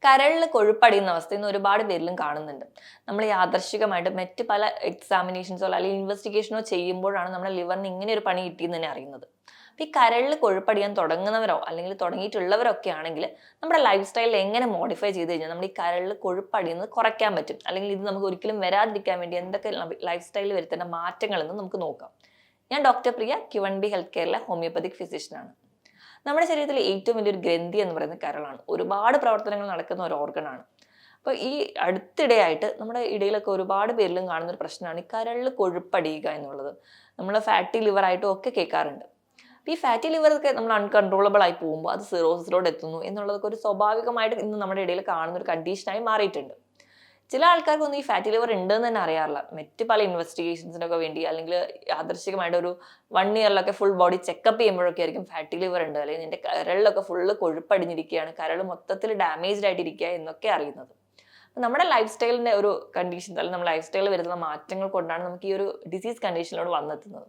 കരളിൽ കൊഴുപ്പടിയുന്ന അവസ്ഥ ഇന്ന് ഒരുപാട് പേരിലും കാണുന്നുണ്ട്. നമ്മൾ യാദൃശ്ചികമായിട്ട് മറ്റ് പല എക്സാമിനേഷൻസോ അല്ലെങ്കിൽ ഇൻവെസ്റ്റിഗേഷനോ ചെയ്യുമ്പോഴാണ് നമ്മുടെ ലിവറിന് ഇങ്ങനെ ഒരു പണി കിട്ടിയെന്ന് തന്നെ അറിയുന്നത്. അപ്പോൾ ഈ കരളിൽ കൊഴുപ്പടിയാൻ തുടങ്ങുന്നവരോ അല്ലെങ്കിൽ തുടങ്ങിയിട്ടുള്ളവരൊക്കെ ആണെങ്കിൽ നമ്മുടെ ലൈഫ് സ്റ്റൈലിൽ എങ്ങനെ മോഡിഫൈ ചെയ്ത് കഴിഞ്ഞാൽ നമ്മുടെ ഈ കരളിൽ കൊഴുപ്പടിയുന്നത് കുറയ്ക്കാൻ പറ്റും, അല്ലെങ്കിൽ ഇത് നമുക്ക് ഒരിക്കലും വരാതിരിക്കാൻ വേണ്ടി എന്തൊക്കെ ലൈഫ് സ്റ്റൈലിൽ വരുത്തേണ്ട മാറ്റങ്ങളെന്ന് നമുക്ക് നോക്കാം. ഞാൻ ഡോക്ടർ പ്രിയ, Q1B ഹെൽത്ത് കെയറിലെ ഹോമിയോപ്പതിക് ഫിസിഷ്യനാണ്. നമ്മുടെ ശരീരത്തിലെ ഏറ്റവും വലിയൊരു ഗ്രന്ഥി എന്ന് പറയുന്നത് കരളാണ്. ഒരുപാട് പ്രവർത്തനങ്ങൾ നടക്കുന്ന ഒരു ഓർഗനാണ്. അപ്പോൾ ഈ അടുത്തിടെയായിട്ട് നമ്മുടെ ഇടയിലൊക്കെ ഒരുപാട് പേരിലും കാണുന്ന ഒരു പ്രശ്നമാണ് ഈ കരളിൽ കൊഴുപ്പടിയുക എന്നുള്ളത്. നമ്മൾ ഫാറ്റി ലിവർ ആയിട്ടും ഒക്കെ കേൾക്കാറുണ്ട്. അപ്പോൾ ഈ ഫാറ്റി ലിവർ ഒക്കെ നമ്മൾ അൺകൺട്രോളബിൾ ആയി പോകുമ്പോൾ അത് സിറോസിലോട്ട് എത്തുന്നു എന്നുള്ളതൊക്കെ ഒരു സ്വാഭാവികമായിട്ട് ഇന്ന് നമ്മുടെ ഇടയിൽ കാണുന്ന ഒരു കണ്ടീഷനായി മാറിയിട്ടുണ്ട്. ചില ആൾക്കാർക്കൊന്നും ഈ ഫാറ്റി ലിവർ ഉണ്ടെന്ന് തന്നെ അറിയാറില്ല. മറ്റ് പല ഇൻവെസ്റ്റിഗേഷൻസിനൊക്കെ വേണ്ടി അല്ലെങ്കിൽ യാദൃശ്ചികമായിട്ട് ഒരു 1 ഇയറിലൊക്കെ ഫുൾ ബോഡി ചെക്കപ്പ് ചെയ്യുമ്പോഴൊക്കെ ആയിരിക്കും ഫാറ്റി ലിവർ ഉണ്ട്, അല്ലെങ്കിൽ നിന്റെ കരളിലൊക്കെ ഫുള്ള് കൊഴുപ്പടിഞ്ഞിരിക്കുകയാണ്, കരൾ മൊത്തത്തിൽ ഡാമേജ്ഡ് ആയിട്ടിരിക്കുക എന്നൊക്കെ അറിയുന്നത്. നമ്മുടെ ലൈഫ് സ്റ്റൈലിന്റെ ഒരു കണ്ടീഷൻസ് അല്ലെങ്കിൽ നമ്മുടെ ലൈഫ് സ്റ്റൈലിൽ വരുന്ന മാറ്റങ്ങൾ കൊണ്ടാണ് നമുക്ക് ഈ ഒരു ഡിസീസ് കണ്ടീഷനിലോട് വന്നെത്തുന്നത്.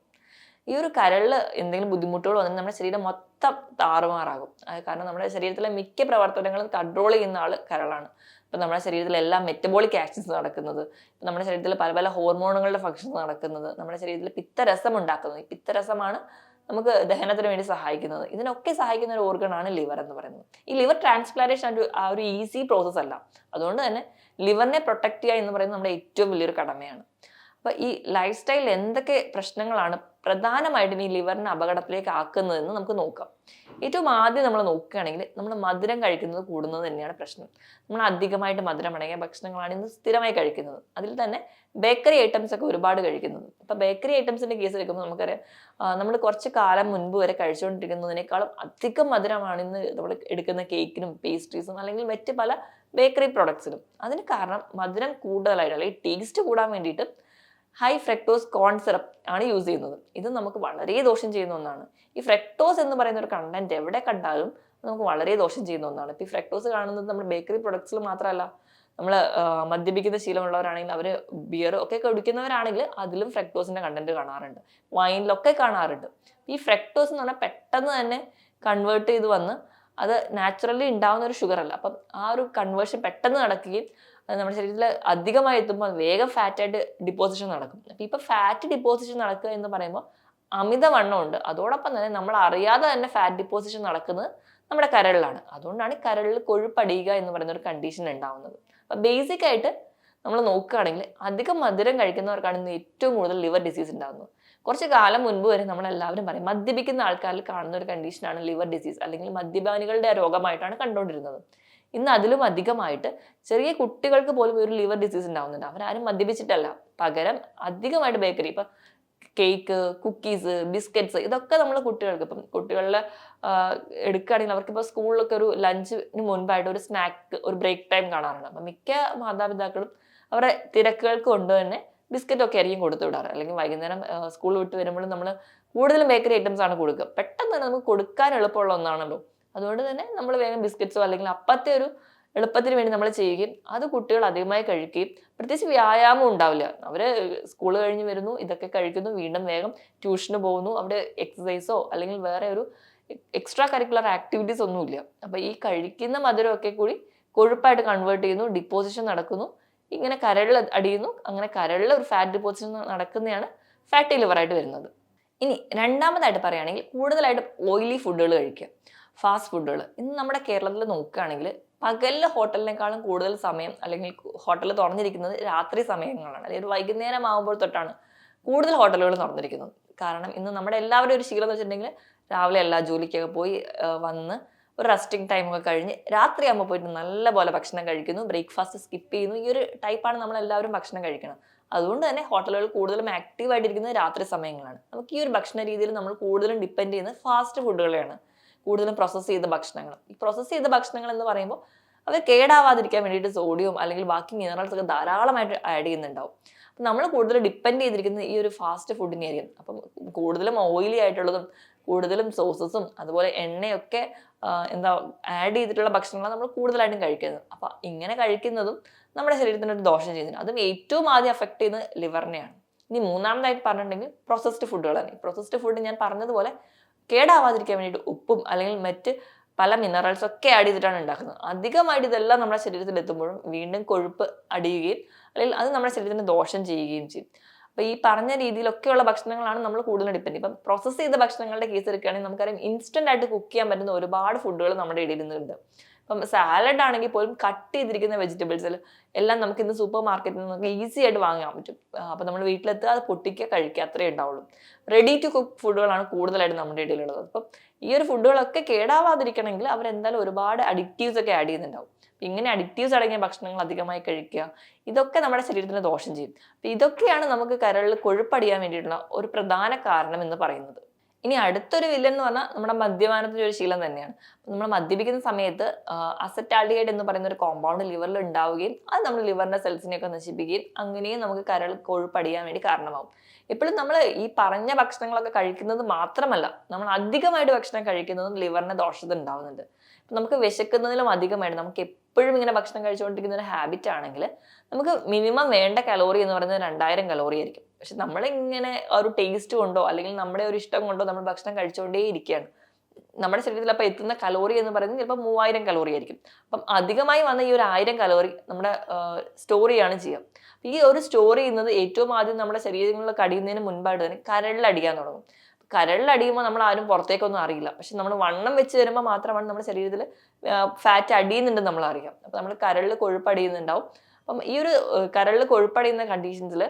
ഈ ഒരു കരളിൽ എന്തെങ്കിലും ബുദ്ധിമുട്ടുകൾ വന്നാൽ നമ്മുടെ ശരീരം മൊത്തം താറുമാറാകും. കാരണം നമ്മുടെ ശരീരത്തിലെ മിക്ക പ്രവർത്തനങ്ങളും കൺട്രോൾ ചെയ്യുന്ന ആൾ കരളാണ്. ഇപ്പം നമ്മുടെ ശരീരത്തിൽ എല്ലാ മെറ്റബോളിക് ആക്ഷൻസ് നടക്കുന്നത്, നമ്മുടെ ശരീരത്തിൽ പല പല ഹോർമോണുകളുടെ ഫങ്ഷൻസ് നടക്കുന്നത്, നമ്മുടെ ശരീരത്തിൽ പിത്തരസം ഉണ്ടാക്കുന്നത്. ഈ പിത്തരസമാണ് നമുക്ക് ദഹനത്തിന് വേണ്ടി സഹായിക്കുന്നത്. ഇതിനൊക്കെ സഹായിക്കുന്ന ഒരു ഓർഗനാണ് ലിവർ എന്ന് പറയുന്നത്. ഈ ലിവർ ട്രാൻസ്പ്ലാന്റേഷൻ ആ ഒരു ഈസി പ്രോസസ് അല്ല. അതുകൊണ്ട് തന്നെ ലിവറിനെ പ്രൊട്ടക്ട് ചെയ്യുക എന്ന് പറയുന്നത് നമ്മുടെ ഏറ്റവും വലിയൊരു കടമയാണ്. അപ്പോൾ ഈ ലൈഫ് സ്റ്റൈലിൽ എന്തൊക്കെ പ്രശ്നങ്ങളാണ് പ്രധാനമായിട്ടും ഈ ലിവറിനെ അപകടത്തിലേക്ക് ആക്കുന്നതെന്ന് നമുക്ക് നോക്കാം. ഏറ്റവും ആദ്യം നമ്മൾ നോക്കുകയാണെങ്കിൽ നമ്മൾ മധുരം കഴിക്കുന്നത് കൂടുന്നത് തന്നെയാണ് പ്രശ്നം. നമ്മൾ അധികമായിട്ട് മധുരം അടങ്ങിയ ഭക്ഷണങ്ങളാണ് ഇന്ന് സ്ഥിരമായി കഴിക്കുന്നത്. അതിൽ തന്നെ ബേക്കറി ഐറ്റംസ് ഒക്കെ ഒരുപാട് കഴിക്കുന്നത്. ഇപ്പം ബേക്കറി ഐറ്റംസിന്റെ കേസ് എടുക്കുമ്പോൾ നമുക്കറിയാം, നമ്മൾ കുറച്ച് കാലം മുൻപ് വരെ കഴിച്ചുകൊണ്ടിരിക്കുന്നതിനേക്കാളും അധികം മധുരമാണ് ഇന്ന് നമ്മൾ എടുക്കുന്ന കേക്കിനും പേസ്ട്രീസും അല്ലെങ്കിൽ മറ്റ് പല ബേക്കറി പ്രൊഡക്ട്സിനും. അതിന് കാരണം മധുരം കൂടുതലായിട്ട് അല്ലെങ്കിൽ ടേസ്റ്റ് കൂടാൻ വേണ്ടിയിട്ട് ഹൈ ഫ്രക്ടോസ് കോൺ സിറപ്പ് ആണ് യൂസ് ചെയ്യുന്നത്. ഇത് നമുക്ക് വളരെ ദോഷം ചെയ്യുന്ന ഒന്നാണ്. ഈ ഫ്രക്ടോസ് എന്ന് പറയുന്ന ഒരു കണ്ടന്റ് എവിടെ കണ്ടാലും നമുക്ക് വളരെ ദോഷം ചെയ്യുന്ന ഒന്നാണ്. ഇപ്പം ഈ ഫ്രക്ടോസ് കാണുന്നത് നമ്മൾ ബേക്കറി പ്രൊഡക്ട്സിൽ മാത്രമല്ല, നമ്മൾ മദ്യപിക്കുന്ന ശീലമുള്ളവരാണെങ്കിൽ അവർ ബിയർ ഒക്കെ കുടിക്കുന്നവരാണെങ്കിൽ അതിലും ഫ്രക്ടോസിന്റെ കണ്ടന്റ് കാണാറുണ്ട്, വൈനിലൊക്കെ കാണാറുണ്ട്. ഈ ഫ്രക്ടോസ് എന്ന് പറഞ്ഞാൽ പെട്ടെന്ന് തന്നെ കൺവേർട്ട് ചെയ്ത് വന്ന് അത് നാച്ചുറലി ഉണ്ടാവുന്ന ഒരു ഷുഗർ അല്ല. അപ്പം ആ ഒരു കൺവേർഷൻ പെട്ടെന്ന് നടക്കുകയും അത് നമ്മുടെ ശരീരത്തിൽ അധികമായി എത്തുമ്പോൾ വേഗം ഫാറ്റായിട്ട് ഡിപ്പോസിഷൻ നടക്കും. അപ്പം ഇപ്പം ഫാറ്റ് ഡിപ്പോസിഷൻ നടക്കുക എന്ന് പറയുമ്പോൾ അമിതവണ്ണമുണ്ട്. അതോടൊപ്പം തന്നെ നമ്മൾ അറിയാതെ തന്നെ ഫാറ്റ് ഡിപ്പോസിഷൻ നടക്കുന്നത് നമ്മുടെ കരളിലാണ്. അതുകൊണ്ടാണ് കരളിൽ കൊഴുപ്പടിയുക എന്ന് പറയുന്ന ഒരു കണ്ടീഷൻ ഉണ്ടാവുന്നത്. അപ്പം ബേസിക് ആയിട്ട് നമ്മൾ നോക്കുകയാണെങ്കിൽ അധികം മധുരം കഴിക്കുന്നവർക്കാണ് ഇന്ന് ഏറ്റവും കൂടുതൽ ലിവർ ഡിസീസ് ഉണ്ടാകുന്നത്. കുറച്ച് കാലം മുൻപ് വരെ നമ്മളെല്ലാവരും പറയും മദ്യപിക്കുന്ന ആൾക്കാരിൽ കാണുന്ന ഒരു കണ്ടീഷനാണ് ലിവർ ഡിസീസ്, അല്ലെങ്കിൽ മദ്യപാനികളുടെ രോഗമായിട്ടാണ് കണ്ടുകൊണ്ടിരുന്നത്. ഇന്ന് അതിലും അധികമായിട്ട് ചെറിയ കുട്ടികൾക്ക് പോലും ഒരു ലിവർ ഡിസീസ് ഉണ്ടാവുന്നുണ്ട്. അവരാരും മദ്യപിച്ചിട്ടല്ല, പകരം അധികമായിട്ട് ബേക്കറി, ഇപ്പം കേക്ക്, കുക്കീസ്, ബിസ്ക്കറ്റ്സ്, ഇതൊക്കെ നമ്മൾ കുട്ടികൾക്ക് ഇപ്പം കുട്ടികളിലെ എടുക്കുകയാണെങ്കിൽ അവർക്കിപ്പോൾ സ്കൂളിലൊക്കെ ഒരു ലഞ്ചിന് മുൻപായിട്ട് ഒരു സ്നാക്ക്, ഒരു ബ്രേക്ക് ടൈം കാണാറുണ്ട്. അപ്പം മിക്ക മാതാപിതാക്കളും അവരുടെ തിരക്കുകൾക്ക് കൊണ്ട് തന്നെ ബിസ്ക്കറ്റ് ഒക്കെ ആയിരിക്കും കൊടുത്തു വിടാറ്. അല്ലെങ്കിൽ വൈകുന്നേരം സ്കൂൾ വിട്ട് വരുമ്പോൾ നമ്മൾ കൂടുതലും ബേക്കറി ഐറ്റംസ് ആണ് കൊടുക്കുക. പെട്ടെന്ന് തന്നെ നമുക്ക് കൊടുക്കാൻ എളുപ്പമുള്ള ഒന്നാണല്ലോ. അതുകൊണ്ട് തന്നെ നമ്മൾ വേഗം ബിസ്ക്കറ്റ്സോ അല്ലെങ്കിൽ അപ്പത്തെ ഒരു എളുപ്പത്തിന് വേണ്ടി നമ്മൾ ചെയ്യുകയും അത് കുട്ടികൾ അധികമായി കഴിക്കുകയും പ്രത്യേകിച്ച് വ്യായാമം ഉണ്ടാവില്ല. അവർ സ്കൂൾ കഴിഞ്ഞ് വരുന്നു, ഇതൊക്കെ കഴിക്കുന്നു, വീണ്ടും വേഗം ട്യൂഷന് പോകുന്നു, അവിടെ എക്സസൈസോ അല്ലെങ്കിൽ വേറെ ഒരു എക്സ്ട്രാ കരിക്കുലർ ആക്ടിവിറ്റീസ് ഒന്നുമില്ല. അപ്പോൾ ഈ കഴിക്കുന്ന മധുരമൊക്കെ കൂടി കൊഴുപ്പായിട്ട് കൺവേർട്ട് ചെയ്യുന്നു, ഡിപ്പോസിഷൻ നടക്കുന്നു, ഇങ്ങനെ കരളിൽ അടിയുന്നു. അങ്ങനെ കരളിൽ ഒരു ഫാറ്റ് ഡിപ്പോസിഷൻ നടക്കുന്നതാണ് ഫാറ്റി ലിവറായിട്ട് വരുന്നത്. ഇനി രണ്ടാമതായിട്ട് പറയുകയാണെങ്കിൽ കൂടുതലായിട്ട് ഓയിലി ഫുഡുകൾ കഴിക്കുക, ഫാസ്റ്റ് ഫുഡുകൾ. ഇന്ന് നമ്മുടെ കേരളത്തിൽ നോക്കുകയാണെങ്കിൽ പകലിലെ ഹോട്ടലിനേക്കാളും കൂടുതൽ സമയം അല്ലെങ്കിൽ ഹോട്ടൽ തുറന്നിരിക്കുന്നത് രാത്രി സമയങ്ങളാണ്, അല്ലെങ്കിൽ ഒരു വൈകുന്നേരം ആകുമ്പോൾ തൊട്ടാണ് കൂടുതൽ ഹോട്ടലുകൾ തുറന്നിരിക്കുന്നത്. കാരണം ഇന്ന് നമ്മുടെ എല്ലാവരും ഒരു ശീലം എന്ന് വെച്ചിട്ടുണ്ടെങ്കിൽ രാവിലെ എല്ലാ ജോലിക്കൊക്കെ പോയി വന്ന് ഒരു റെസ്റ്റിംഗ് ടൈമൊക്കെ കഴിഞ്ഞ് രാത്രിയാകുമ്പോൾ പോയിട്ട് നല്ലപോലെ ഭക്ഷണം കഴിക്കുന്നു, ബ്രേക്ക്ഫാസ്റ്റ് സ്കിപ്പ് ചെയ്യുന്നു. ഈ ഒരു ടൈപ്പാണ് നമ്മളെല്ലാവരും ഭക്ഷണം കഴിക്കണം. അതുകൊണ്ട് തന്നെ ഹോട്ടലുകൾ കൂടുതലും ആക്റ്റീവായിട്ടിരിക്കുന്നത് രാത്രി സമയങ്ങളാണ്. നമുക്ക് ഈ ഒരു ഭക്ഷണ രീതിയിൽ നമ്മൾ കൂടുതലും ഡിപ്പെൻഡ് ചെയ്യുന്നത് ഫാസ്റ്റ് ഫുഡുകളെയാണ്, കൂടുതലും പ്രോസസ്സ് ചെയ്ത ഭക്ഷണങ്ങൾ. ഈ പ്രോസസ്സ് ചെയ്ത ഭക്ഷണങ്ങൾ എന്ന് പറയുമ്പോൾ അവർ കേടാവാതിരിക്കാൻ വേണ്ടിയിട്ട് സോഡിയം അല്ലെങ്കിൽ ബാക്കി മിനറൽസ് ഒക്കെ ധാരാളമായിട്ട് ആഡ് ചെയ്യുന്നുണ്ടാവും. അപ്പം നമ്മൾ കൂടുതൽ ഡിപ്പെൻഡ് ചെയ്തിരിക്കുന്നത് ഈ ഒരു ഫാസ്റ്റ് ഫുഡിനെയായിരിക്കും. അപ്പം കൂടുതലും ഓയിലി ആയിട്ടുള്ളതും കൂടുതലും സോസസും അതുപോലെ എണ്ണയൊക്കെ ആഡ് ചെയ്തിട്ടുള്ള ഭക്ഷണങ്ങളാണ് നമ്മൾ കൂടുതലായിട്ടും കഴിക്കുന്നത്. അപ്പം ഇങ്ങനെ കഴിക്കുന്നതും നമ്മുടെ ശരീരത്തിന് ഒരു ദോഷം ചെയ്യുന്നുണ്ട്. അതും ഏറ്റവും ആദ്യം അഫക്ട് ചെയ്യുന്നത് ലിവറിനെയാണ്. ഇനി മൂന്നാമതായിട്ട് പറഞ്ഞിട്ടുണ്ടെങ്കിൽ പ്രോസസ്ഡ് ഫുഡുകളാണ്. പ്രോസസ്ഡ് ഫുഡ് ഞാൻ പറഞ്ഞതുപോലെ കേടാവാതിരിക്കാൻ വേണ്ടിയിട്ട് ഉപ്പും അല്ലെങ്കിൽ മറ്റ് പല മിനറൽസ് ഒക്കെ ആഡ് ചെയ്തിട്ടാണ് ഉണ്ടാക്കുന്നത്. അധികമായിട്ട് ഇതെല്ലാം നമ്മുടെ ശരീരത്തിൽ എത്തുമ്പോഴും വീണ്ടും കൊഴുപ്പ് അടിയുകയും അല്ലെങ്കിൽ അത് നമ്മുടെ ശരീരത്തിന് ദോഷം ചെയ്യുകയും ചെയ്യും. അപ്പൊ ഈ പറഞ്ഞ രീതിയിലൊക്കെയുള്ള ഭക്ഷണങ്ങളാണ് നമ്മൾ കൂടുതൽ ഡിപ്പെൻഡ്. ഇപ്പം പ്രോസസ്സ് ചെയ്ത ഭക്ഷണങ്ങളുടെ കേസ് എടുക്കുകയാണെങ്കിൽ നമുക്കറിയാം ഇൻസ്റ്റന്റ് ആയിട്ട് കുക്ക് ചെയ്യാൻ പറ്റുന്ന ഒരുപാട് ഫുഡുകൾ നമ്മുടെ ഇടയിൽ നിന്നുണ്ട്. ഇപ്പം സാലഡ് ആണെങ്കിൽ പോലും കട്ട് ചെയ്തിരിക്കുന്ന വെജിറ്റബിൾസിൽ എല്ലാം നമുക്ക് ഇന്ന് സൂപ്പർ മാർക്കറ്റിൽ നിന്ന് ഈസി ആയിട്ട് വാങ്ങാൻ പറ്റും. അപ്പൊ നമ്മൾ വീട്ടിലെത്തുക, അത് പൊട്ടിക്കുക, കഴിക്കുക, അത്രേ ഉണ്ടാവുള്ളൂ. റെഡി ടു കുക്ക് ഫുഡുകളാണ് കൂടുതലായിട്ട് നമ്മുടെ ഇടയിലുള്ളത്. അപ്പം ഈ ഒരു ഫുഡുകളൊക്കെ കേടാവാതിരിക്കണമെങ്കിൽ അവരെന്തായാലും ഒരുപാട് അഡിക്റ്റീവ്സ് ഒക്കെ ആഡ് ചെയ്യുന്നുണ്ടാവും. ഇങ്ങനെ അഡിക്റ്റീവ്സ് അടങ്ങിയ ഭക്ഷണങ്ങൾ അധികമായി കഴിക്കുക, ഇതൊക്കെ നമ്മുടെ ശരീരത്തിന് ദോഷം ചെയ്യും. അപ്പൊ ഇതൊക്കെയാണ് നമുക്ക് കരളിൽ കൊഴുപ്പടിയാൻ വേണ്ടിയിട്ടുള്ള ഒരു പ്രധാന കാരണം എന്ന് പറയുന്നത്. ഇനി അടുത്തൊരു വില്ലൻ എന്ന് പറഞ്ഞാൽ നമ്മുടെ മദ്യപാനത്തിന്റെ ഒരു ശീലം തന്നെയാണ്. നമ്മൾ മദ്യപിക്കുന്ന സമയത്ത് അസറ്റാൽഡിഹൈഡ് എന്ന് പറയുന്ന ഒരു കോമ്പൗണ്ട് ലിവറിൽ ഉണ്ടാവുകയും അത് നമ്മുടെ ലിവറിന്റെ സെൽസിനെയൊക്കെ നശിപ്പിക്കുകയും അങ്ങനെയും നമുക്ക് കരൾ കൊഴുപ്പടിയാൻ വേണ്ടി കാരണമാവും. എപ്പോഴും നമ്മൾ ഈ പറഞ്ഞ ഭക്ഷണങ്ങളൊക്കെ കഴിക്കുന്നത് മാത്രമല്ല, നമ്മൾ അധികമായിട്ട് ഭക്ഷണം കഴിക്കുന്നതും ലിവറിന് ദോഷത ഉണ്ടാവുന്നുണ്ട്. നമുക്ക് വിശക്കുന്നതിലും അധികമായിട്ട് നമുക്ക് എപ്പോഴും ഇങ്ങനെ ഭക്ഷണം കഴിച്ചുകൊണ്ടിരിക്കുന്ന ഒരു ഹാബിറ്റ് ആണെങ്കിൽ നമുക്ക് മിനിമം വേണ്ട കലോറി എന്ന് പറയുന്നത് 2000 കലോറി ആയിരിക്കും. പക്ഷെ നമ്മളിങ്ങനെ ഒരു ടേസ്റ്റ് കൊണ്ടോ അല്ലെങ്കിൽ നമ്മുടെ ഒരു ഇഷ്ടം കൊണ്ടോ നമ്മൾ ഭക്ഷണം കഴിച്ചുകൊണ്ടേ ഇരിക്കുകയാണ്. നമ്മുടെ ശരീരത്തിൽ അപ്പം എത്തുന്ന കലോറി എന്ന് പറയുന്നത് ചിലപ്പോൾ 3000 കലോറി ആയിരിക്കും. അപ്പം അധികമായി വന്ന ഈ ഒരു 1000 കലോറി നമ്മുടെ സ്റ്റോർ ചെയ്യാണ് ചെയ്യുക. ഈ ഒരു സ്റ്റോർ ചെയ്യുന്നത് ഏറ്റവും ആദ്യം നമ്മുടെ ശരീരങ്ങളിൽ കടിയുന്നതിന് മുൻപായിട്ട് തന്നെ കരളിൽ അടിക്കാൻ തുടങ്ങും. കരളിൽ അടിയുമ്പോൾ നമ്മൾ ആരും പുറത്തേക്കൊന്നും അറിയില്ല. പക്ഷെ നമ്മൾ വണ്ണം വെച്ച് വരുമ്പോൾ മാത്രമാണ് നമ്മുടെ ശരീരത്തിൽ ഫാറ്റ് അടിയുന്നുണ്ടെന്ന് നമ്മൾ അറിയാം. അപ്പം നമ്മൾ കരളിൽ കൊഴുപ്പ് അടിയുന്നുണ്ടാവും. അപ്പം ഈ ഒരു കരളിൽ കൊഴുപ്പടിയുന്ന കണ്ടീഷൻസിൽ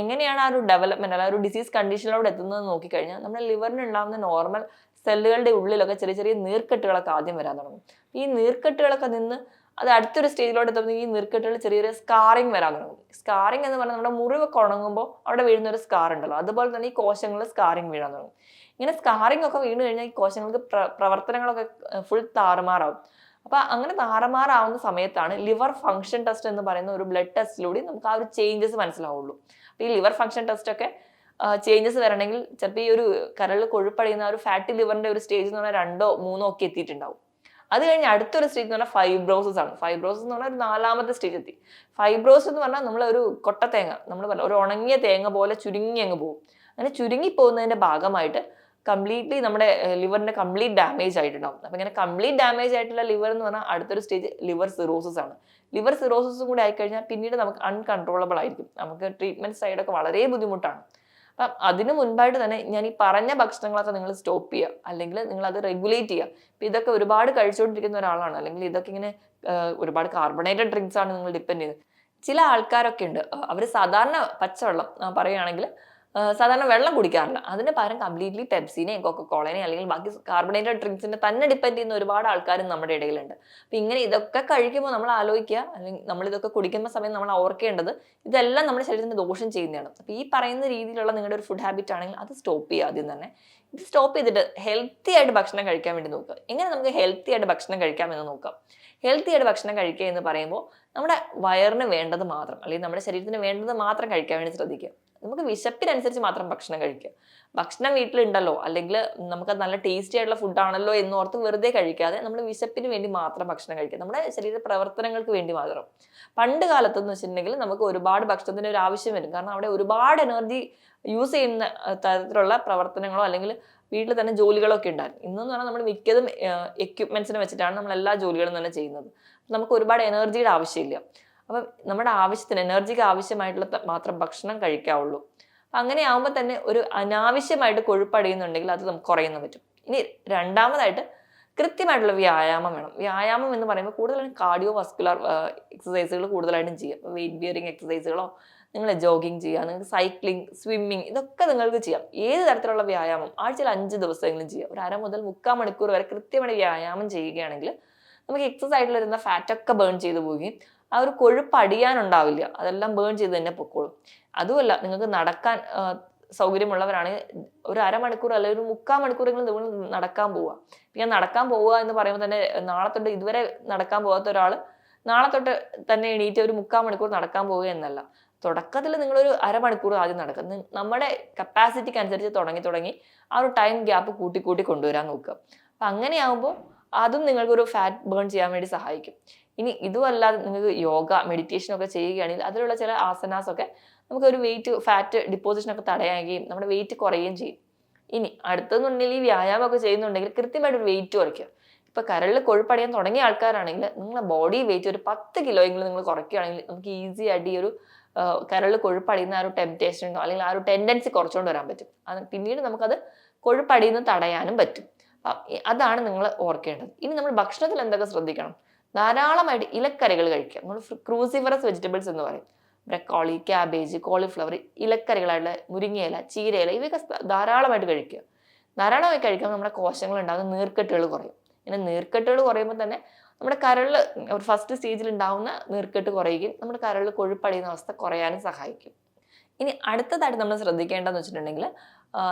എങ്ങനെയാണ് ആ ഒരു ഡെവലപ്മെന്റ് അല്ല ഒരു ഡിസീസ് കണ്ടീഷനിലൂടെ എത്തുന്നത് നോക്കിക്കഴിഞ്ഞാൽ നമ്മുടെ ലിവറിന് ഉണ്ടാകുന്ന നോർമൽ സെല്ലുകളുടെ ഉള്ളിലൊക്കെ ചെറിയ ചെറിയ നീർക്കെട്ടുകളൊക്കെ ആദ്യം വരാൻ തുടങ്ങും. ഈ നീർക്കെട്ടുകളൊക്കെ നിന്ന് അത് അടുത്തൊരു സ്റ്റേജിലോട്ട് എത്തുമ്പോൾ ഈ നീർക്കെട്ടുകൾ ചെറിയ ചെറിയ സ്കാറിങ് വരാൻ തുടങ്ങും. സ്കാറിങ് എന്ന് പറഞ്ഞാൽ നമ്മുടെ മുറിവൊക്കെ ഉണങ്ങുമ്പോൾ അവിടെ വീഴുന്ന ഒരു സ്കാർ ഉണ്ടല്ലോ, അതുപോലെ തന്നെ ഈ കോശങ്ങളിൽ സ്കാറിങ് വീഴാൻ തുടങ്ങും. ഇങ്ങനെ സ്കാറിങ് ഒക്കെ വീണ് കഴിഞ്ഞാൽ ഈ കോശങ്ങൾക്ക് പ്രവർത്തനങ്ങളൊക്കെ ഫുൾ താറുമാറാവും. അപ്പൊ അങ്ങനെ താറുമാറാവുന്ന സമയത്താണ് ലിവർ ഫംഗ്ഷൻ ടെസ്റ്റ് എന്ന് പറയുന്ന ഒരു ബ്ലഡ് ടെസ്റ്റിലൂടെ നമുക്ക് ആ ഒരു ചേഞ്ചസ് മനസ്സിലാവുള്ളൂ. അപ്പൊ ഈ ലിവർ ഫംഗ്ഷൻ ടെസ്റ്റ് ഒക്കെ ചേഞ്ചസ് വരണമെങ്കിൽ ചിലപ്പോൾ ഈ ഒരു കരളിൽ കൊഴുപ്പടിയുന്ന ഒരു ഫാറ്റി ലിവറിന്റെ ഒരു സ്റ്റേജ് എന്ന് പറഞ്ഞാൽ 2ഓ 3ഓ ഒക്കെ എത്തിയിട്ടുണ്ടാവും. അത് കഴിഞ്ഞ് അടുത്തൊരു സ്റ്റേജ് എന്ന് പറഞ്ഞാൽ ഫൈബ്രോസിസ് ആണ്. ഫൈബ്രോസിസ് എന്ന് പറഞ്ഞാൽ ഒരു 4ാമത്തെ സ്റ്റേജ് എത്തി. ഫൈബ്രോസിസ് എന്ന് പറഞ്ഞാൽ നമ്മൾ ഒരു കൊട്ട തേങ്ങ, നമ്മൾ ഒരു ഉണങ്ങിയ തേങ്ങ പോലെ ചുരുങ്ങി അങ്ങ് പോകും. അങ്ങനെ ചുരുങ്ങി പോകുന്നതിന്റെ ഭാഗമായിട്ട് കംപ്ലീറ്റ്ലി നമ്മുടെ ലിവറിന്റെ കംപ്ലീറ്റ് ഡാമേജ് ആയിട്ടുണ്ടാവും. അപ്പൊ ഇങ്ങനെ കംപ്ലീറ്റ് ഡാമേജ് ആയിട്ടുള്ള ലിവർ എന്ന് പറഞ്ഞാൽ അടുത്തൊരു സ്റ്റേജ് ലിവർ സിറോസിസ് ആണ്. ലിവർ സിറോസിസും കൂടി ആയിക്കഴിഞ്ഞാൽ പിന്നീട് നമുക്ക് അൺകൺട്രോളബിൾ ആയിരിക്കും. നമുക്ക് ട്രീറ്റ്മെന്റ് സൈഡൊക്കെ വളരെ ബുദ്ധിമുട്ടാണ്. അപ്പം അതിന് മുൻപായിട്ട് തന്നെ ഞാൻ ഈ പറഞ്ഞ ഭക്ഷണങ്ങളൊക്കെ നിങ്ങൾ സ്റ്റോപ്പ് ചെയ്യുക, അല്ലെങ്കിൽ നിങ്ങൾ അത് റെഗുലേറ്റ് ചെയ്യുക. ഇപ്പം ഇതൊക്കെ ഒരുപാട് കഴിച്ചുകൊണ്ടിരിക്കുന്ന ഒരാളാണ്, അല്ലെങ്കിൽ ഇതൊക്കെ ഇങ്ങനെ ഒരുപാട് കാർബണേറ്റഡ് ഡ്രിങ്ക്സ് ആണ് നിങ്ങൾ ഡിപ്പെൻഡ് ചെയ്യുന്നത്. ചില ആൾക്കാരൊക്കെ ഉണ്ട്, അവർ സാധാരണ പച്ചവെള്ളം പറയുകയാണെങ്കിൽ സാധാരണ വെള്ളം കുടിക്കാറില്ല. അതിന് പകരം കംപ്ലീറ്റ്ലി പെപ്സിനെയും കൊക്കക്കോളനെയും അല്ലെങ്കിൽ ബാക്കി കാർബണേറ്റഡ് ഡ്രിങ്ക്സിനെ തന്നെ ഡിപ്പെൻഡ് ചെയ്യുന്ന ഒരുപാട് ആൾക്കാരും നമ്മുടെ ഇടയിലുണ്ട്. അപ്പം ഇങ്ങനെ ഇതൊക്കെ കഴിക്കുമ്പോൾ നമ്മൾ ആലോചിക്കുക, അല്ലെങ്കിൽ നമ്മൾ ഇതൊക്കെ കുടിക്കുന്ന സമയം നമ്മൾ ഓർക്കേണ്ടത് ഇതെല്ലാം നമ്മുടെ ശരീരത്തിന് ദോഷം ചെയ്യുന്നതാണ്. അപ്പം ഈ പറയുന്ന രീതിയിലുള്ള നിങ്ങളുടെ ഒരു ഫുഡ് ഹാബിറ്റ് ആണെങ്കിൽ അത് സ്റ്റോപ്പ് ചെയ്യുക ആദ്യം തന്നെ. ഇത് സ്റ്റോപ്പ് ചെയ്തിട്ട് ഹെൽത്തി ആയിട്ട് ഭക്ഷണം കഴിക്കാൻ വേണ്ടി നോക്കുക. എങ്ങനെ നമുക്ക് ഹെൽത്തി ആയിട്ട് ഭക്ഷണം കഴിക്കാമെന്ന് നോക്കാം. ഹെൽത്തി ആയിട്ട് ഭക്ഷണം കഴിക്കുക എന്ന് പറയുമ്പോൾ നമ്മുടെ വയറിന് വേണ്ടത് മാത്രം, അല്ലെങ്കിൽ നമ്മുടെ ശരീരത്തിന് വേണ്ടത് മാത്രം കഴിക്കാൻ വേണ്ടി ശ്രദ്ധിക്കുക. നമുക്ക് വിശപ്പിനനുസരിച്ച് മാത്രം ഭക്ഷണം കഴിക്കുക. ഭക്ഷണം വീട്ടിലുണ്ടല്ലോ, അല്ലെങ്കിൽ നമുക്ക് നല്ല ടേസ്റ്റി ആയിട്ടുള്ള ഫുഡാണല്ലോ എന്നോർത്ത് വെറുതെ കഴിക്കാതെ നമ്മൾ വിശപ്പിന് വേണ്ടി മാത്രം ഭക്ഷണം കഴിക്കുക, നമ്മുടെ ശരീര പ്രവർത്തനങ്ങൾക്ക് വേണ്ടി മാത്രം. പണ്ട് കാലത്തെന്ന് വെച്ചിട്ടുണ്ടെങ്കിൽ നമുക്ക് ഒരുപാട് ഭക്ഷണത്തിന് ഒരു ആവശ്യം വരും, കാരണം അവിടെ ഒരുപാട് എനർജി യൂസ് ചെയ്യുന്ന തരത്തിലുള്ള പ്രവർത്തനങ്ങളോ അല്ലെങ്കിൽ വീട്ടിൽ തന്നെ ജോലികളൊക്കെ ഉണ്ടായിരുന്നു. ഇന്നെന്ന് പറഞ്ഞാൽ നമ്മൾ മിക്കതും എക്യുപ്മെന്റ്സിനെ വെച്ചിട്ടാണ് നമ്മൾ എല്ലാ ജോലികളും തന്നെ ചെയ്യുന്നത്. നമുക്ക് ഒരുപാട് എനർജിയുടെ ആവശ്യമില്ല. അപ്പം നമ്മുടെ ആവശ്യത്തിന് എനർജിക്ക് ആവശ്യമായിട്ടുള്ള മാത്രം ഭക്ഷണം കഴിക്കാവുള്ളൂ. അപ്പം അങ്ങനെ ആകുമ്പോൾ തന്നെ ഒരു അനാവശ്യമായിട്ട് കൊഴുപ്പടിയുന്നുണ്ടെങ്കിൽ അത് നമുക്ക് കുറയുന്ന പറ്റും. ഇനി രണ്ടാമതായിട്ട് കൃത്യമായിട്ടുള്ള വ്യായാമം വേണം. വ്യായാമം എന്ന് പറയുമ്പോൾ കൂടുതലായും കാർഡിയോ വസ്കുലർ എക്സസൈസുകൾ കൂടുതലായിട്ടും ചെയ്യുക. ഇപ്പോൾ വെയിറ്റ് ബിയറിംഗ് എക്സസൈസുകളോ, നിങ്ങൾ ജോഗിങ് ചെയ്യുക, നിങ്ങൾക്ക് സൈക്ലിംഗ്, സ്വിമ്മിങ്, ഇതൊക്കെ നിങ്ങൾക്ക് ചെയ്യാം. ഏത് തരത്തിലുള്ള വ്യായാമം ആഴ്ചയിൽ 5 ദിവസമെങ്കിലും ചെയ്യുക. ഒരു 1/2 മുതൽ 3/4 മണിക്കൂർ വരെ കൃത്യമായിട്ട് വ്യായാമം ചെയ്യുകയാണെങ്കിൽ നമുക്ക് എക്സസൈസ് ആയിട്ടുള്ള വരുന്ന ഫാറ്റൊക്കെ ബേൺ ചെയ്ത് പോവുകയും ആ ഒരു കൊഴുപ്പ് അടിയാനുണ്ടാവില്ല, അതെല്ലാം ബേൺ ചെയ്ത് തന്നെ പൊക്കോളും. അതുമല്ല, നിങ്ങൾക്ക് നടക്കാൻ സൗകര്യമുള്ളവരാണെങ്കിൽ ഒരു 1/2 മണിക്കൂർ അല്ലെങ്കിൽ ഒരു 3/4 മണിക്കൂറെങ്കിലും നിങ്ങൾ നടക്കാൻ പോവുക. ഞാൻ നടക്കാൻ പോവുക എന്ന് പറയുമ്പോൾ തന്നെ നാളെ തൊട്ട് ഇതുവരെ നടക്കാൻ പോകാത്ത ഒരാൾ നാളെ തൊട്ട് തന്നെ എണീറ്റ് ഒരു 3/4 മണിക്കൂർ നടക്കാൻ പോവുക എന്നല്ല. തുടക്കത്തിൽ നിങ്ങളൊരു 1/2 മണിക്കൂർ ആദ്യം നടക്കുക. നമ്മുടെ കപ്പാസിറ്റിക്ക് അനുസരിച്ച് തുടങ്ങി ആ ഒരു ടൈം ഗ്യാപ്പ് കൂട്ടി കൊണ്ടുവരാൻ നോക്കുക. അപ്പം അങ്ങനെയാകുമ്പോൾ അതും നിങ്ങൾക്കൊരു ഫാറ്റ് ബേൺ ചെയ്യാൻ വേണ്ടി സഹായിക്കും. ഇനി ഇതുമല്ലാതെ നിങ്ങൾക്ക് യോഗ, മെഡിറ്റേഷൻ ഒക്കെ ചെയ്യുകയാണെങ്കിൽ അതിലുള്ള ചില ആസനാസ് ഒക്കെ നമുക്ക് ഒരു വെയിറ്റ് ഫാറ്റ് ഡിപ്പോസിഷൻ ഒക്കെ തടയുകയും നമ്മുടെ വെയിറ്റ് കുറയുകയും ചെയ്യും. ഇനി അടുത്തെന്നുണ്ടെങ്കിൽ ഈ വ്യായാമം ഒക്കെ ചെയ്യുന്നുണ്ടെങ്കിൽ കൃത്യമായിട്ട് ഒരു വെയിറ്റ് കുറയ്ക്കുക. ഇപ്പൊ കരളിൽ കൊഴുപ്പടിയാൻ തുടങ്ങിയ ആൾക്കാരാണെങ്കിൽ നിങ്ങളെ ബോഡി വെയിറ്റ് ഒരു 10 കിലോയെങ്കിലും നിങ്ങൾ കുറയ്ക്കുകയാണെങ്കിൽ നമുക്ക് ഈസി ആയിട്ട് ഈ ഒരു കരളിൽ കൊഴുപ്പടിയുന്ന ആ ഒരു ടെംപ്റ്റേഷൻ ഉണ്ടോ അല്ലെങ്കിൽ ആ ഒരു ടെൻഡൻസി കുറച്ചുകൊണ്ട് വരാൻ പറ്റും. പിന്നീട് നമുക്കത് കൊഴുപ്പടിയുന്ന തടയാനും പറ്റും. അതാണ് നിങ്ങൾ ഓർക്കേണ്ടത്. ഇനി നമ്മൾ ഭക്ഷണത്തിൽ എന്തൊക്കെ ശ്രദ്ധിക്കണം? ധാരാളമായിട്ട് ഇലക്കറികൾ കഴിക്കുക. നമ്മൾ ക്രൂസിഫറസ് വെജിറ്റബിൾസ് എന്ന് പറയും. ബ്രക്കോളി, ക്യാബേജ്, കോളിഫ്ലവർ, ഇലക്കറികളായിട്ടുള്ള മുരിങ്ങയില, ചീരയില ഇവയൊക്കെ ധാരാളമായിട്ട് കഴിക്കുക. ധാരാളമായി കഴിക്കുമ്പോൾ നമ്മുടെ കോശങ്ങൾ ഉണ്ടാകുന്ന നീർക്കെട്ടുകൾ കുറയും. ഇങ്ങനെ നീർക്കെട്ടുകൾ കുറയുമ്പോൾ തന്നെ നമ്മുടെ കരളിൽ ഒരു ഫസ്റ്റ് സ്റ്റേജിൽ ഉണ്ടാവുന്ന നീർക്കെട്ട് കുറയുകയും നമ്മുടെ കരളിൽ കൊഴുപ്പടിയുന്ന അവസ്ഥ കുറയാനും സഹായിക്കും. ഇനി അടുത്തതായിട്ട് നമ്മൾ ശ്രദ്ധിക്കേണ്ടതെന്ന് വെച്ചിട്ടുണ്ടെങ്കിൽ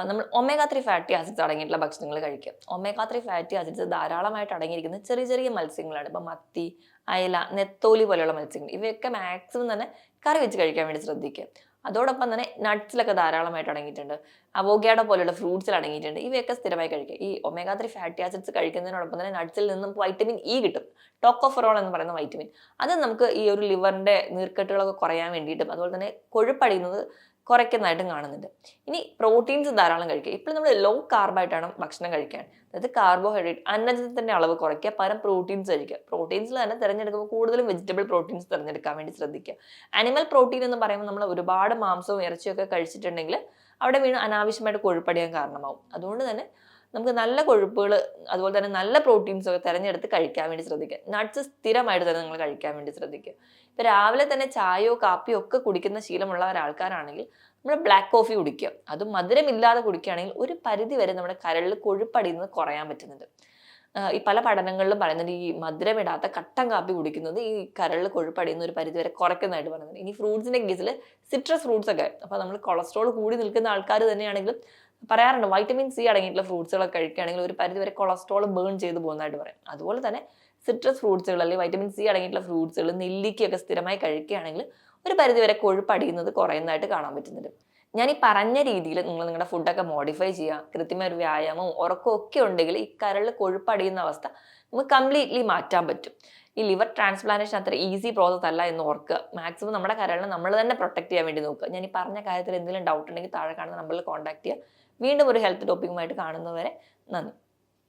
നമ്മൾ ഒമേഗ 3 ഫാറ്റി ആസിഡ്സ് അടങ്ങിയിട്ടുള്ള ഭക്ഷണങ്ങൾ കഴിക്കുക. ഒമേഗ 3 ഫാറ്റി ആസിഡ്സ് ധാരാളമായിട്ട് അടങ്ങിയിരിക്കുന്ന ചെറിയ ചെറിയ മത്സ്യങ്ങളാണ്. ഇപ്പം മത്തി, അയല, നെത്തോലി പോലെയുള്ള മത്സ്യങ്ങൾ ഇവയൊക്കെ മാക്സിമം തന്നെ കറി വെച്ച് കഴിക്കാൻ വേണ്ടി ശ്രദ്ധിക്കുക. അതോടൊപ്പം തന്നെ നട്ട്സിലൊക്കെ ധാരാളമായിട്ട് അടങ്ങിയിട്ടുണ്ട്. അവോക്കാഡോ പോലെയുള്ള ഫ്രൂട്ട്സിൽ അടങ്ങിയിട്ടുണ്ട്. ഇവയൊക്കെ സ്ഥിരമായി കഴിക്കുക. ഈ ഒമേഗ 3 ഫാറ്റി ആസിഡ്സ് കഴിക്കുന്നതിനോടൊപ്പം തന്നെ നട്ട്സിൽ നിന്നും വൈറ്റമിൻ ഇ കിട്ടും. ടോക്കോഫെറോൾ എന്ന് പറയുന്ന വൈറ്റമിൻ. അത് നമുക്ക് ഈ ഒരു ലിവറിന്റെ നീർക്കെട്ടുകളൊക്കെ കുറയാൻ വേണ്ടിയിട്ടും അതുപോലെ തന്നെ കൊഴുപ്പടിയുന്നത് കുറയ്ക്കുന്നതായിട്ടും കാണുന്നുണ്ട്. ഇനി പ്രോട്ടീൻസ് ധാരാളം കഴിക്കുക. ഇപ്പോൾ നമ്മൾ ലോ കാർബായിട്ടാണ് ഭക്ഷണം കഴിക്കാൻ. അതായത് കാർബോഹൈഡ്രേറ്റ് അന്നജത്തിന്റെ അളവ് കുറയ്ക്കുക, പകരം പ്രോട്ടീൻസ് കഴിക്കുക. പ്രോട്ടീൻസിൽ തന്നെ തിരഞ്ഞെടുക്കുമ്പോൾ കൂടുതലും വെജിറ്റബിൾ പ്രോട്ടീൻസ് തിരഞ്ഞെടുക്കാൻ വേണ്ടി ശ്രദ്ധിക്കുക. അനിമൽ പ്രോട്ടീൻ എന്ന് പറയുമ്പോൾ നമ്മൾ ഒരുപാട് മാംസവും ഇറച്ചിയും ഒക്കെ കഴിച്ചിട്ടുണ്ടെങ്കിൽ അവിടെ വീണ്ടും അനാവശ്യമായിട്ട് കൊഴുപ്പടിയാൻ കാരണമാവും. അതുകൊണ്ട് തന്നെ നമുക്ക് നല്ല കൊഴുപ്പുകൾ അതുപോലെ തന്നെ നല്ല പ്രോട്ടീൻസ് ഒക്കെ തിരഞ്ഞെടുത്ത് കഴിക്കാൻ വേണ്ടി ശ്രദ്ധിക്കുക. നട്ട്സ് സ്ഥിരമായിട്ട് തന്നെ നിങ്ങൾ കഴിക്കാൻ വേണ്ടി ശ്രദ്ധിക്കുക. ഇപ്പൊ രാവിലെ തന്നെ ചായയോ കാപ്പിയോ ഒക്കെ കുടിക്കുന്ന ശീലമുള്ള ഒരാൾക്കാരാണെങ്കിൽ നമ്മൾ ബ്ലാക്ക് കോഫി കുടിക്കുക. അതും മധുരമില്ലാതെ കുടിക്കുകയാണെങ്കിൽ ഒരു പരിധി വരെ നമ്മുടെ കരളിൽ കൊഴുപ്പടിയുന്നത് കുറയാൻ പറ്റുന്നുണ്ട്. ഈ പല പഠനങ്ങളിലും പറയുന്നത് ഈ മധുരമിടാത്ത കട്ടൻ കാപ്പി കുടിക്കുന്നത് ഈ കരളിൽ കൊഴുപ്പടിയുന്ന ഒരു പരിധി വരെ കുറയ്ക്കുന്നതായിട്ട് പറയുന്നത്. ഇനി ഫ്രൂട്ട്സിന്റെ കേസിൽ സിട്രസ് ഫ്രൂട്ട്സ് ഒക്കെ, അപ്പൊ നമ്മൾ കൊളസ്ട്രോൾ കൂടി നിൽക്കുന്ന ആൾക്കാർ തന്നെയാണെങ്കിലും പറയാറുണ്ട് വൈറ്റമിൻ സി അടങ്ങിയിട്ടുള്ള ഫ്രൂട്ട്സുകളൊക്കെ കഴിക്കുകയാണെങ്കിൽ ഒരു പരിധി വരെ കൊളസ്ട്രോൾ ബേൺ ചെയ്ത് പോകുന്നതായിട്ട് പറയും. അതുപോലെ തന്നെ സിട്രസ് ഫ്രൂട്ട്സുകൾ അല്ലെങ്കിൽ വൈറ്റമിൻ സി അടങ്ങിയിട്ടുള്ള ഫ്രൂട്ട്സുകൾ, നെല്ലിക്കയൊക്കെ സ്ഥിരമായി കഴിക്കുകയാണെങ്കിൽ ഒരു പരിധി വരെ കൊഴുപ്പടിയുന്നത് കുറയുന്നതായിട്ട് കാണാൻ പറ്റുന്നുണ്ട്. ഞാൻ ഈ പറഞ്ഞ രീതിയിൽ നിങ്ങൾ നിങ്ങളുടെ ഫുഡൊക്കെ മോഡിഫൈ ചെയ്യുക, കൃത്യമായ ഒരു വ്യായാമവും ഉറക്കവും ഒക്കെ ഉണ്ടെങ്കിൽ ഈ കരളിൽ കൊഴുപ്പടിയുന്ന അവസ്ഥ നമുക്ക് കംപ്ലീറ്റ്ലി മാറ്റാൻ പറ്റും. ഈ ലിവർ ട്രാൻസ്പ്ലാന്റേഷൻ അത്ര ഈസി പ്രോസസ് അല്ല എന്ന് ഓർക്കുക. മാക്സിമം നമ്മുടെ കരളിനെ നമ്മൾ തന്നെ പ്രൊട്ടക്ട് ചെയ്യാൻ വേണ്ടി നോക്കുക. ഞാൻ ഈ പറഞ്ഞ കാര്യത്തിൽ എന്തെങ്കിലും ഡൗട്ട് ഉണ്ടെങ്കിൽ താഴെ കാണുന്ന നമ്പറിൽ കോൺടാക്ട് ചെയ്യുക. വീണ്ടും ഒരു ഹെൽത്ത് ടോപ്പിക്കുമായിട്ട് കാണുന്നവരെ നന്ദി.